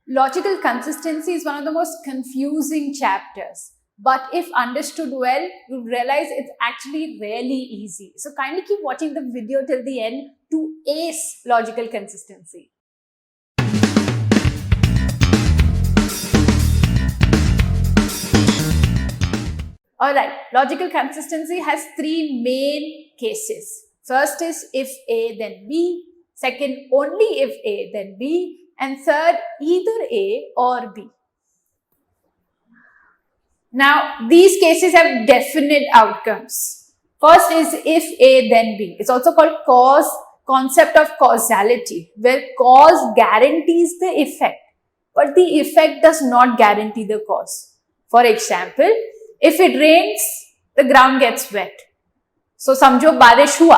Logical consistency is one of the most confusing chapters. But if understood well, you realize it's actually really easy. So kindly keep watching the video till the end to ace logical consistency. Alright, logical consistency has three main cases. First is if A then B, second only if A then B, and third either A or B. Now, these cases have definite outcomes. First is if A then B. It's also called concept of causality, where cause guarantees the effect, but the effect does not guarantee the cause. For example, if it rains, the ground gets wet. So समझो बारिश हुआ,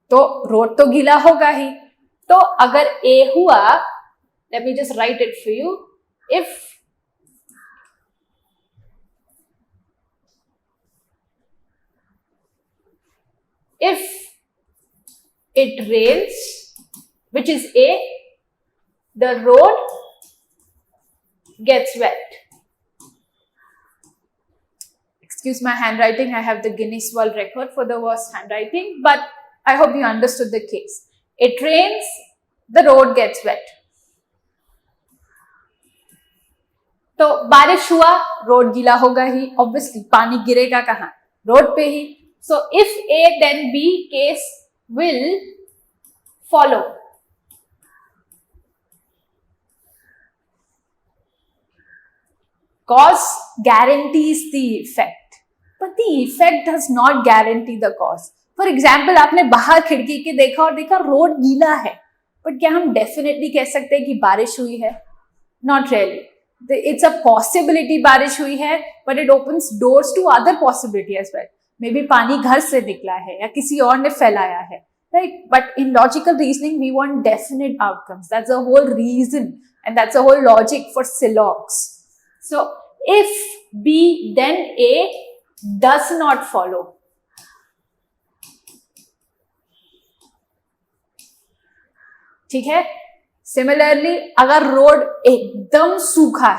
तो road तो गीला होगा ही. तो अगर A हुआ, let me just write it for you. If it rains, which is A, the road gets wet. Excuse my handwriting, I have the Guinness World Record for the worst handwriting, but I hope you understood the case. It rains, the road gets wet. तो बारिश हुआ, road गीला होगा ही, obviously पानी गिरेगा कहाँ? Road पे ही. So if A then B case will follow. Cause guarantees the effect, but the effect does not guarantee the cause. For example, आपने बाहर खिड़की के देखा और देखा रोड गीला है, but क्या हम definitely कह सकते हैं कि बारिश हुई है? Not really. It's a possibility बारिश हुई है, but it opens doors to other possibility as well. Maybe पानी घर से निकला है या किसी और ने फैलाया है, right? But in logical reasoning, we want definite outcomes. That's the whole reason, and that's the whole logic for syllogs. So if B then A does not follow. ठीक है? Similarly, अगर रोड एकदम सूखा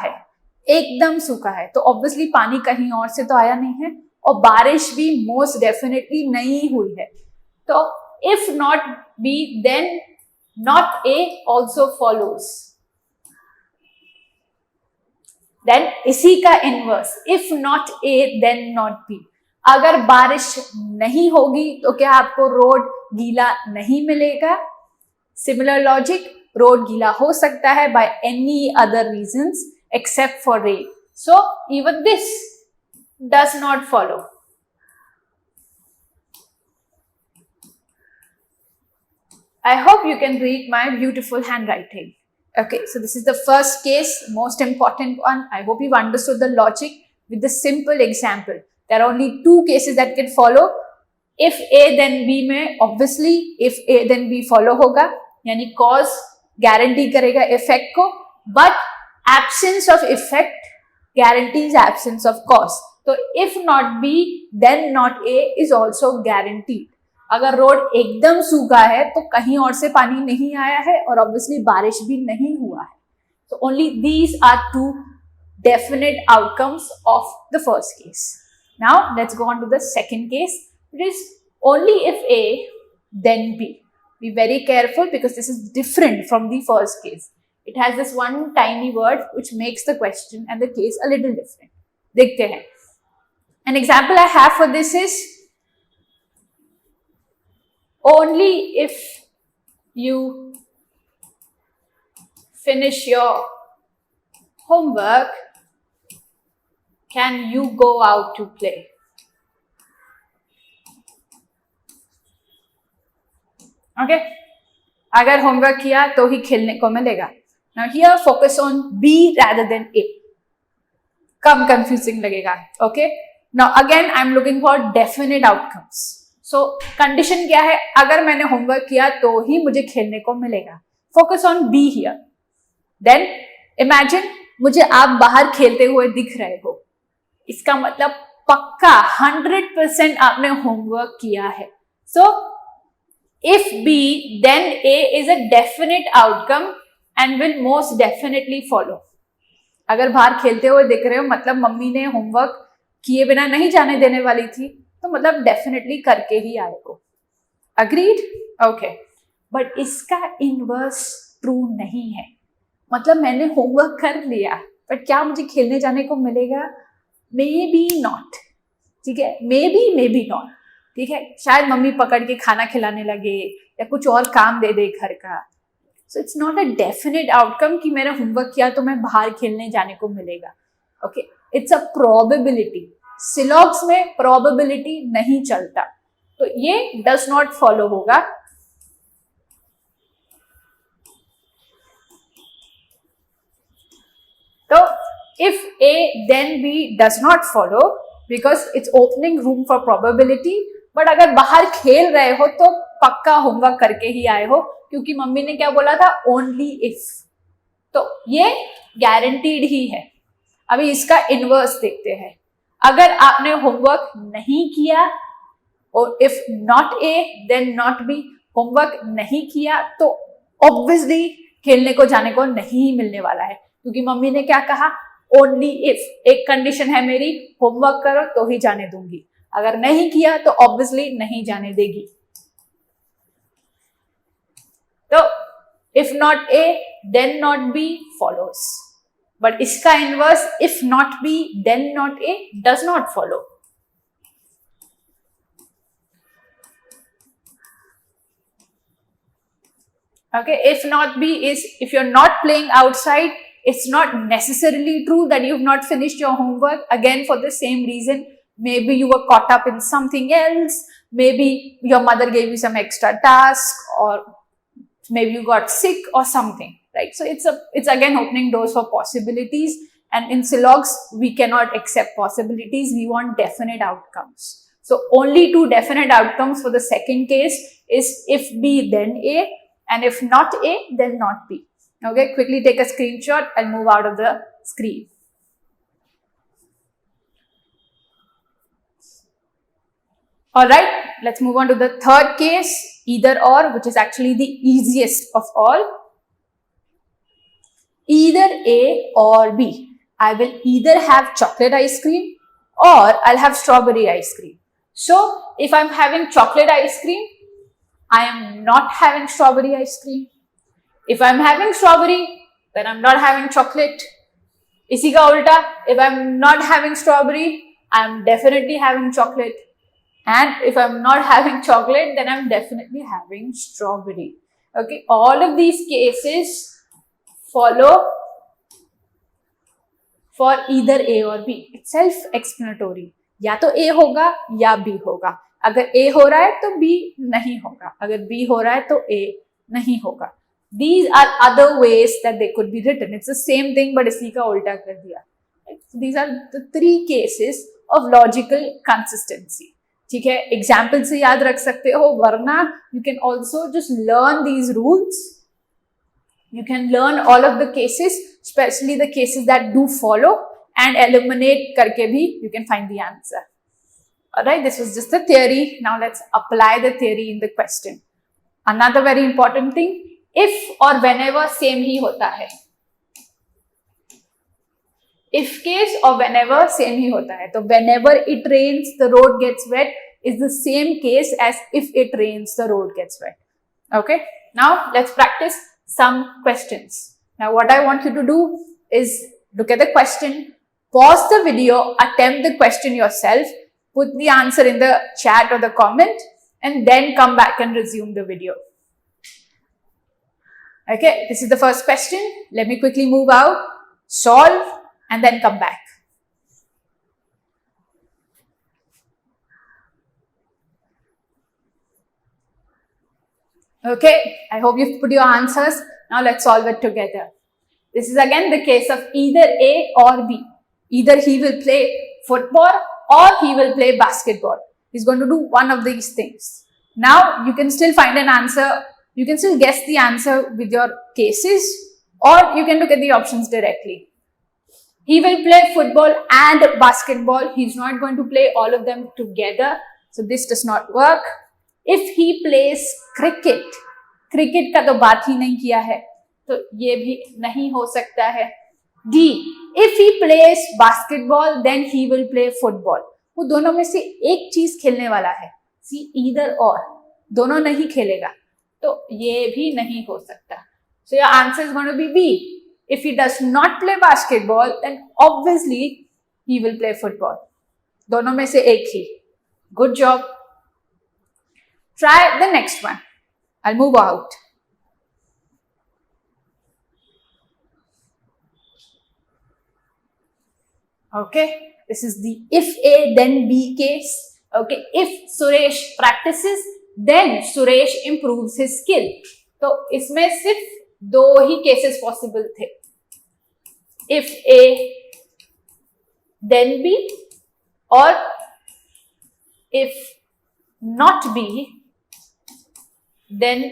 है, तो ऑब्वियसली पानी कहीं और से तो आया नहीं है, और बारिश भी मोस्ट डेफिनेटली नहीं हुई है. तो if not B, then not A also follows. Then इसी का inverse, if not A, then not B. अगर बारिश नहीं होगी तो क्या आपको रोड गीला नहीं मिलेगा? Similar logic, रोड गीला हो सकता है by any other reasons except for rain. So even this does not follow. I hope you can read my beautiful handwriting. Okay, so this is the first case, most important one. I hope you've understood the logic with the simple example. There are only two cases that can follow. If A then B में obviously if A then B follow होगा, यानी cause guarantee करेगा effect को, but absence of effect guarantees absence of cause. तो if not B, then not A is also guaranteed. अगर road एकदम सूखा है तो कहीं और से पानी नहीं आया है और ऑब्वियसली बारिश भी नहीं हुआ है. So only these are two definite outcomes of the first case. Now let's go on to the second case. It is only if A then B. Be very careful because this is different from the first case. It has this one tiny word which makes the question and the case a little different. देखते हैं. An example I have for this is only if you finish your homework can you go out to play. Okay? अगर homework किया तो ही खेलने को मिलेगा. Now here focus on B rather than A. Come confusing लगेगा. Okay? Now again I'm looking for definite outcomes. So condition क्या है? अगर मैंने homework किया तो ही मुझे खेलने को मिलेगा. Focus on B here. Then imagine मुझे आप बाहर खेलते हुए दिख रहे हो. इसका मतलब पक्का 100% आपने homework किया है. So if B, then A is a definite outcome and will most definitely follow. अगर बाहर खेलते हुए दिख रहे हो मतलब मम्मी ने होमवर्क किए बिना नहीं जाने देने वाली थी, तो मतलब डेफिनेटली करके ही आए हो. अग्रीड? ओके. बट इसका इनवर्स ट्रू नहीं है. मतलब मैंने होमवर्क कर लिया बट क्या मुझे खेलने जाने को मिलेगा? May be not. ठीक है, मे बी नॉट. ठीक है, शायद मम्मी पकड़ के खाना खिलाने लगे या कुछ और काम दे दे घर का. So it's not a definite outcome कि मैंने होमवर्क किया तो मैं बाहर खेलने जाने को मिलेगा. Okay, it's a probability. Syllogisms में प्रोबेबिलिटी नहीं चलता, तो ये डज नॉट फॉलो होगा. तो if A then B does not follow because it's opening room for probability, but अगर बाहर खेल रहे हो तो पक्का होमवर्क करके ही आए हो, क्योंकि मम्मी ने क्या बोला था? Only if. तो ये गारंटीड ही है. अभी इसका इनवर्स देखते हैं. अगर आपने होमवर्क नहीं किया और if not A then not B, homework नहीं किया तो ऑब्वियसली खेलने को जाने को नहीं मिलने वाला है, क्योंकि मम्मी ने क्या कहा? Only if. एक कंडीशन है मेरी, होमवर्क करो तो ही जाने दूंगी. अगर नहीं किया तो ऑब्वियसली नहीं जाने देगी. तो if not A then not B follows. But इसका inverse if not B then not A does not follow. Okay, if not B is if you're not playing outside, it's not necessarily true that you've not finished your homework. Again, for the same reason, maybe you were caught up in something else, maybe your mother gave you some extra task, or maybe you got sick or something, right? So it's again opening doors for possibilities, and in Silogs, we cannot accept possibilities. We want definite outcomes. So only two definite outcomes for the second case is if B then A, and if not A, then not B. Okay, quickly take a screenshot and move out of the screen. Alright, let's move on to the third case, either or, which is actually the easiest of all. Either A or B. I will either have chocolate ice cream or I'll have strawberry ice cream. So, if I'm having chocolate ice cream, I am not having strawberry ice cream. If I'm having strawberry, then I'm not having chocolate. इसी का उल्टा, if I'm not having strawberry, I'm definitely having chocolate. And if I'm not having chocolate, then I'm definitely having strawberry. Okay, all of these cases follow for either A or B. It's self-explanatory. या तो A होगा या B होगा. अगर A हो रहा है तो B नहीं होगा. अगर B हो रहा है तो A नहीं होगा. These are other ways that they could be written. It's the same thing, but इसी का उल्टा कर दिया. These are the three cases of logical consistency. ठीक है, एग्जाम्पल से याद रख सकते हो, वरना you can also just learn these rules. You can learn all of the cases, especially the cases that do follow, and eliminate करके भी you can find the answer. Alright, this was just the theory. Now let's apply the theory in the question. Another very important thing, if or whenever same ही होता है. If case or whenever same ही होता है. तो whenever it rains, the road gets wet is the same case as if it rains, the road gets wet. Okay. Now let's practice some questions. Now what I want you to do is look at the question, pause the video, attempt the question yourself, put the answer in the chat or the comment, and then come back and resume the video. Okay, this is the first question. Let me quickly move out, solve, and then come back. Okay, I hope you've put your answers. Now let's solve it together. This is again the case of either A or B. Either he will play football or he will play basketball. He's going to do one of these things. Now you can still find an answer. You can still guess the answer with your cases, or you can look at the options directly. He will play football and basketball. He's not going to play all of them together. So this does not work. If he plays cricket, cricket का तो बात ही नहीं किया है. तो ये भी नहीं हो सकता है। D, if he plays basketball then he will play football, वो दोनों में से एक चीज खेलने वाला है। सी, ईदर और, दोनों नहीं खेलेगा, तो ये भी नहीं हो सकता। So your answer is going to be B, if he does not play basketball then obviously he will play football, दोनों में से एक ही। Good job. Try the next one, I move out. Okay, this is the if A then B case. Okay, if Suresh practices then Suresh improves his skill. तो इसमें सिर्फ दो ही cases possible थे, if A then B और if not B then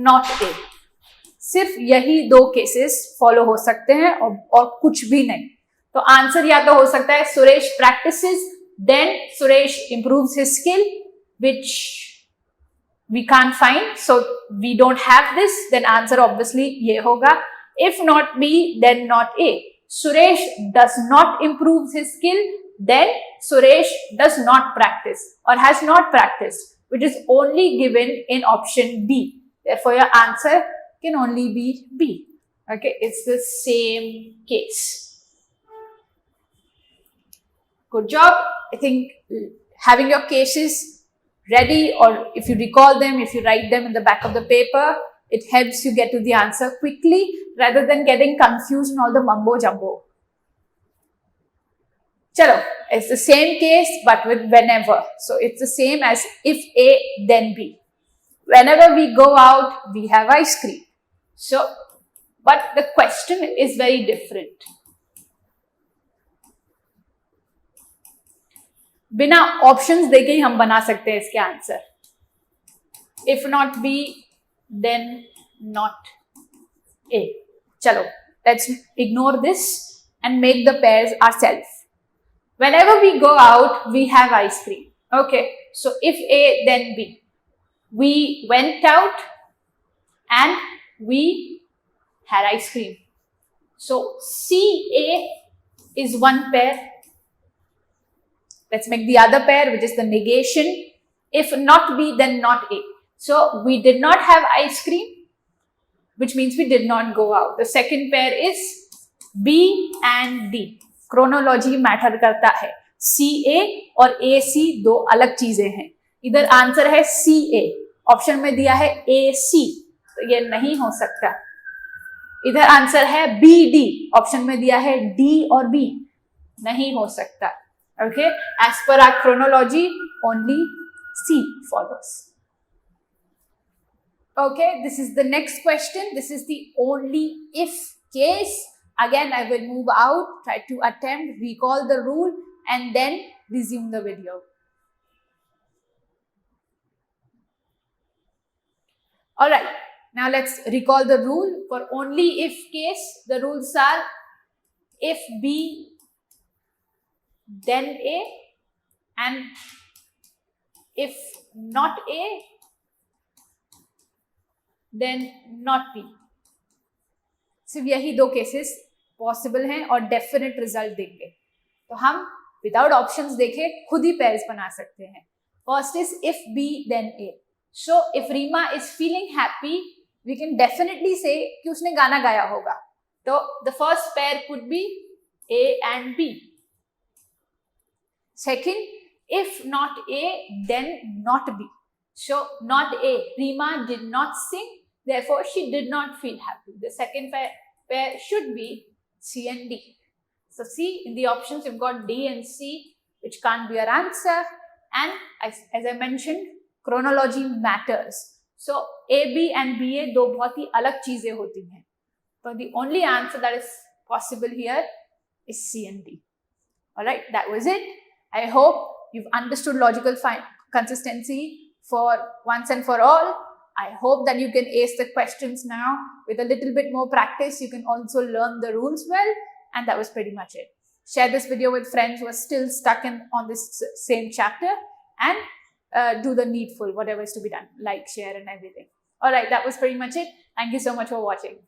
not A। सिर्फ यही दो cases follow हो सकते हैं और कुछ भी नहीं। तो आंसर या तो हो सकता है Suresh practices then Suresh improves his skill, which we can't find, so we don't have this, then answer obviously ये होगा। If not B then not A, Suresh does not improve his skill then Suresh does not practice और has not practice, which is only given in option B. Therefore, your answer can only be B. Okay, it's the same case. Good job. I think having your cases ready, or if you recall them, if you write them in the back of the paper, it helps you get to the answer quickly rather than getting confused in all the mumbo jumbo. Chalo, it's the same case but with whenever. So it's the same as if A then B. Whenever we go out, we have ice cream. So, but the question is very different. बिना options देके ही हम बना सकते हैं इसके आंसर। If not B then not A. चलो, let's ignore this and make the pairs ourselves. Whenever we go out, we have ice cream. Okay, so if A then B, we went out and we had ice cream. So C, A is one pair. Let's make the other pair, which is the negation. If not B, then not A. So we did not have ice cream, which means we did not go out. The second pair is B and D. Chronology matter करता है। CA और AC दो अलग चीजें हैं। इधर answer है CA, option में दिया है AC, तो ये नहीं हो सकता। इधर आंसर है BD, ऑप्शन में दिया है D और B, नहीं हो सकता। Okay, as per our chronology, only C follows. Okay, this is the next question. This is the only if case. Again, I will move out, try to attempt, recall the rule, and then resume the video. All right, now let's recall the rule for only if case. The rules are if B then A, and if not A then not B. सिर्फ यही दो cases possible हैं और definite result देंगे। तो हम without options देखे खुद ही पेयर्स बना सकते हैं। First is if B then A. So if Reema is feeling happy, we can definitely say कि उसने गाना गाया होगा। तो the first pair could be A and B. Second, if not A, then not B. So not A, Rima did not sing, therefore she did not feel happy. The second pair should be C and D. So C, in the options you've got D and C, which can't be your answer. And as I mentioned, chronology matters. So A, B and BA दो बहुत ही अलग चीजें होती हैं. So the only answer that is possible here is C and D. Alright, that was it. I hope you've understood logical consistency for once and for all. I hope that you can ace the questions now. With a little bit more practice, you can also learn the rules well. And that was pretty much it. Share this video with friends who are still stuck on this same chapter, and do the needful, whatever is to be done, like, share and everything. All right, that was pretty much it. Thank you so much for watching.